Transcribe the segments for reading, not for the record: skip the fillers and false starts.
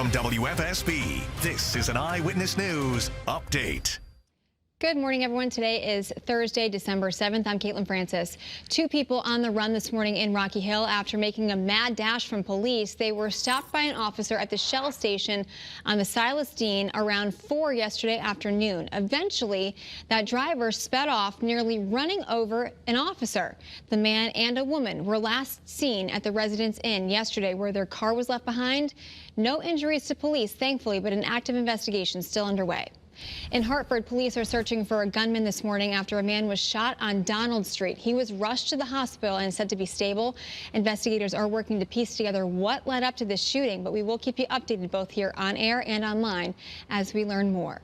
From WFSB, this is an Eyewitness News Update. Good morning, everyone. Today is Thursday, December 7th. I'm Caitlin Francis. Two people on the run this morning in Rocky Hill after making a mad dash from police. They were stopped by an officer at the Shell station on the Silas Dean around 4 yesterday afternoon. Eventually, that driver sped off, nearly running over an officer. The man and a woman were last seen at the Residence Inn yesterday, where their car was left behind. No injuries to police, thankfully, but an active investigation still underway. In Hartford, police are searching for a gunman this morning after a man was shot on Donald Street. He was rushed to the hospital and is said to be stable. Investigators are working to piece together what led up to this shooting, but we will keep you updated both here on air and online as we learn more.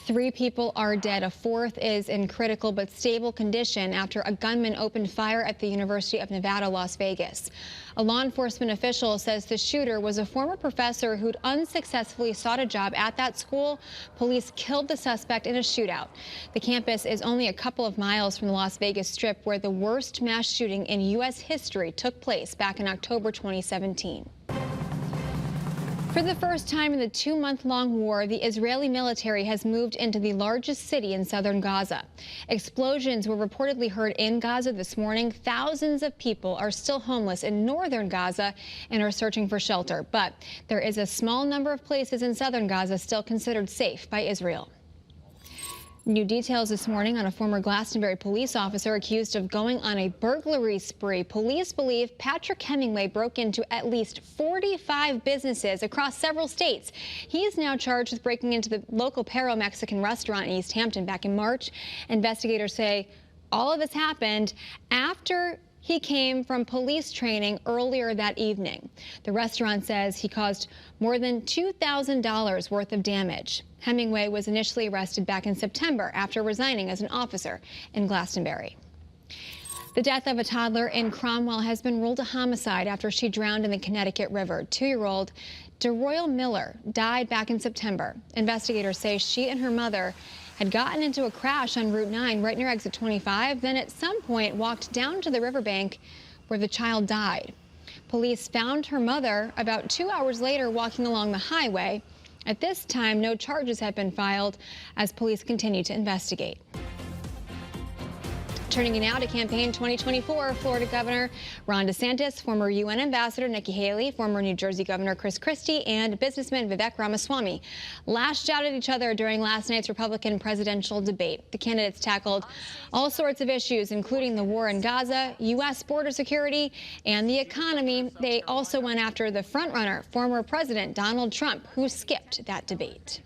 3 people are dead. A fourth is in critical but stable condition after a gunman opened fire at the University of Nevada, Las Vegas. A law enforcement official says the shooter was a former professor who'd unsuccessfully sought a job at that school. Police killed the suspect in a shootout. The campus is only a couple of miles from the Las Vegas Strip, where the worst mass shooting in U.S. history took place back in October 2017. For the first time in the 2-month-long war, the Israeli military has moved into the largest city in southern Gaza. Explosions were reportedly heard in Gaza this morning. Thousands of people are still homeless in northern Gaza and are searching for shelter. But there is a small number of places in southern Gaza still considered safe by Israel. New details this morning on a former Glastonbury police officer accused of going on a burglary spree. Police believe Patrick Hemingway broke into at least 45 businesses across several states. He is now charged with breaking into the local Perro Mexican restaurant in East Hampton back in March. Investigators say all of this happened after he came from police training earlier that evening. The restaurant says he caused more than $2,000 worth of damage. Hemingway was initially arrested back in September after resigning as an officer in Glastonbury. The death of a toddler in Cromwell has been ruled a homicide after she drowned in the Connecticut River. 2-year-old DeRoyal Miller died back in September. Investigators say she and her mother had gotten into a crash on Route 9 right near exit 25, then at some point walked down to the riverbank where the child died. Police found her mother about 2 hours later walking along the highway. At this time, no charges have been filed as police continue to investigate. Turning now to campaign 2024, Florida Governor Ron DeSantis, former UN Ambassador Nikki Haley, former New Jersey Governor Chris Christie, and businessman Vivek Ramaswamy lashed out at each other during last night's Republican presidential debate. The candidates tackled all sorts of issues, including the war in Gaza, U.S. border security, and the economy. They also went after the frontrunner, former President Donald Trump, who skipped that debate.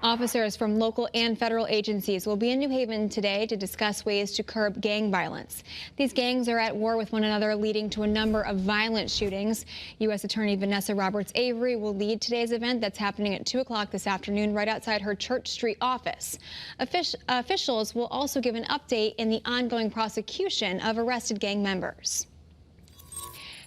Officers from local and federal agencies will be in New Haven today to discuss ways to curb gang violence. These gangs are at war with one another, leading to a number of violent shootings. U.S. Attorney Vanessa Roberts-Avery will lead today's event that's happening at 2 o'clock this afternoon right outside her Church Street office. Officials will also give an update in the ongoing prosecution of arrested gang members.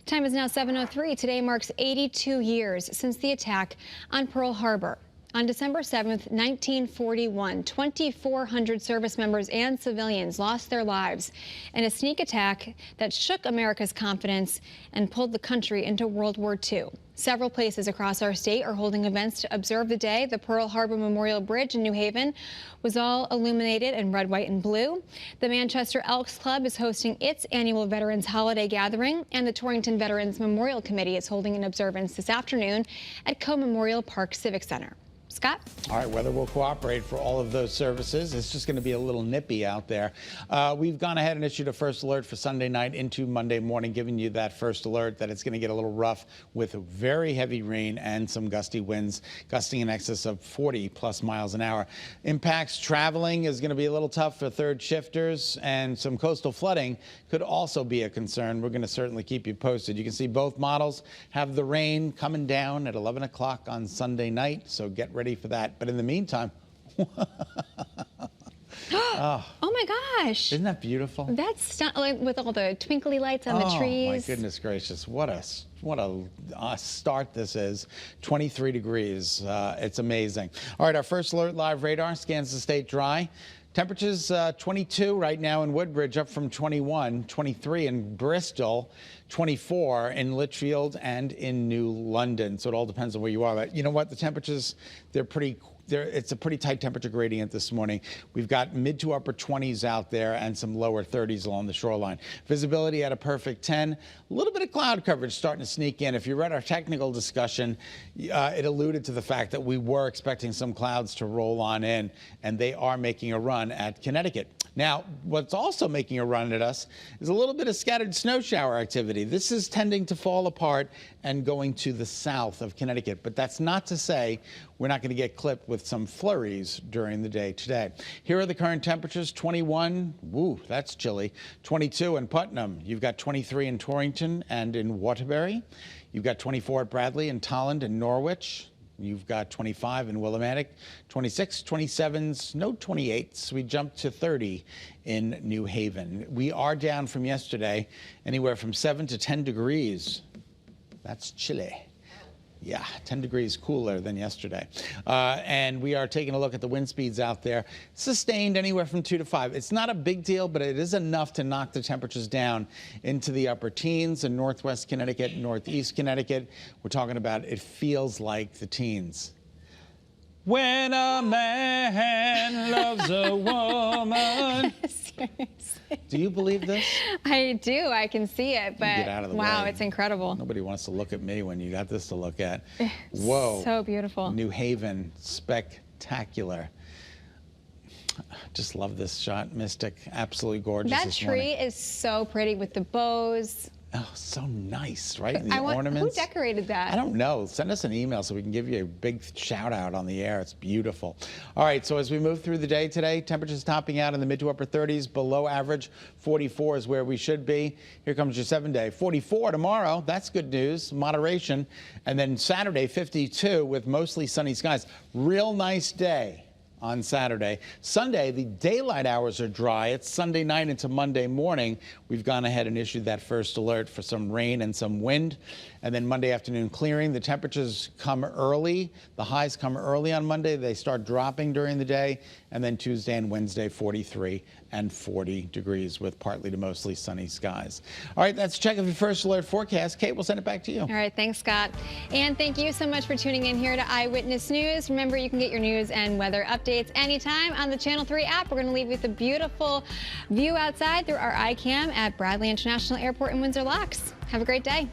Time is now 7:03. Today marks 82 years since the attack on Pearl Harbor. On December 7th, 1941, 2,400 service members and civilians lost their lives in a sneak attack that shook America's confidence and pulled the country into World War II. Several places across our state are holding events to observe the day. The Pearl Harbor Memorial Bridge in New Haven was all illuminated in red, white, and blue. The Manchester Elks Club is hosting its annual Veterans Holiday Gathering, and the Torrington Veterans Memorial Committee is holding an observance this afternoon at Co-Memorial Park Civic Center. Scott? All right, weather will cooperate for all of those services. It's just going to be a little nippy out there. We've gone ahead and issued a first alert for Sunday night into Monday morning, giving you that first alert that it's going to get a little rough with very heavy rain and some gusty winds, gusting in excess of 40+ miles an hour. Impacts traveling is going to be a little tough for third shifters, and some coastal flooding could also be a concern. We're going to certainly keep you posted. You can see both models have the rain coming down at 11 o'clock on Sunday night, so get ready for that. But in the meantime, oh my gosh. Isn't that beautiful? That's like with all the twinkly lights on the trees. Oh my goodness gracious. What a start this is. 23 degrees. It's amazing. All right, our first alert live radar scans the state dry. Temperatures 22 right now in Woodbridge, up from 21, 23 in Bristol, 24 in Litchfield and in New London. So it all depends on where you are. But you know what? The temperatures, it's a pretty tight temperature gradient this morning. We've got mid to upper 20s out there and some lower 30s along the shoreline. Visibility at a perfect 10. A little bit of cloud coverage starting to sneak in. If you read our technical discussion, it alluded to the fact that we were expecting some clouds to roll on in, and they are making a run at Connecticut. Now, what's also making a run at us is a little bit of scattered snow shower activity. This is tending to fall apart and going to the south of Connecticut, but that's not to say we're not going to get clipped with some flurries during the day today. Here are the current temperatures: 21, woo, that's chilly. 22 in Putnam. You've got 23 in Torrington and in Waterbury. You've got 24 at Bradley and Tolland and Norwich. You've got 25 in Willimantic, 26, 27s, no 28s. We jumped to 30 in New Haven. We are down from yesterday, anywhere from 7 to 10 degrees. That's chilly. Yeah, 10 degrees cooler than yesterday. And we are taking a look at the wind speeds out there. Sustained anywhere from 2 to 5. It's not a big deal, but it is enough to knock the temperatures down into the upper teens in northwest Connecticut, northeast Connecticut. We're talking about it feels like the teens. When a man loves a woman. Seriously. Do you believe this? I do. I can see it, but Get out of the wow, way. it's incredible. Nobody wants to look at me when you got this to look at. Whoa. So beautiful. New Haven, spectacular. Just love this shot. Mystic, absolutely gorgeous. That this tree morning. is so pretty with the bows. Oh, so nice, right? The ornaments. Who decorated that? I don't know. Send us an email so we can give you a big shout out on the air. It's beautiful. All right, so as we move through the day today, temperatures topping out in the mid to upper 30s, below average. 44 is where we should be. Here comes your 7-day. 44 tomorrow. That's good news. Moderation. And then Saturday, 52 with mostly sunny skies. Real nice day on Saturday. Sunday, the daylight hours are dry. It's Sunday night into Monday morning. We've gone ahead and issued that first alert for some rain and some wind. And then Monday afternoon clearing. The temperatures come early. The highs come early on Monday. They start dropping during the day. And then Tuesday and Wednesday, 43 and 40 degrees with partly to mostly sunny skies. All right, that's a check of your first alert forecast. Kate, we'll send it back to you. All right, thanks, Scott. And thank you so much for tuning in here to Eyewitness News. Remember, you can get your news and weather updates anytime on the Channel 3 app. We're going to leave you with a beautiful view outside through our iCam at Bradley International Airport in Windsor Locks. Have a great day.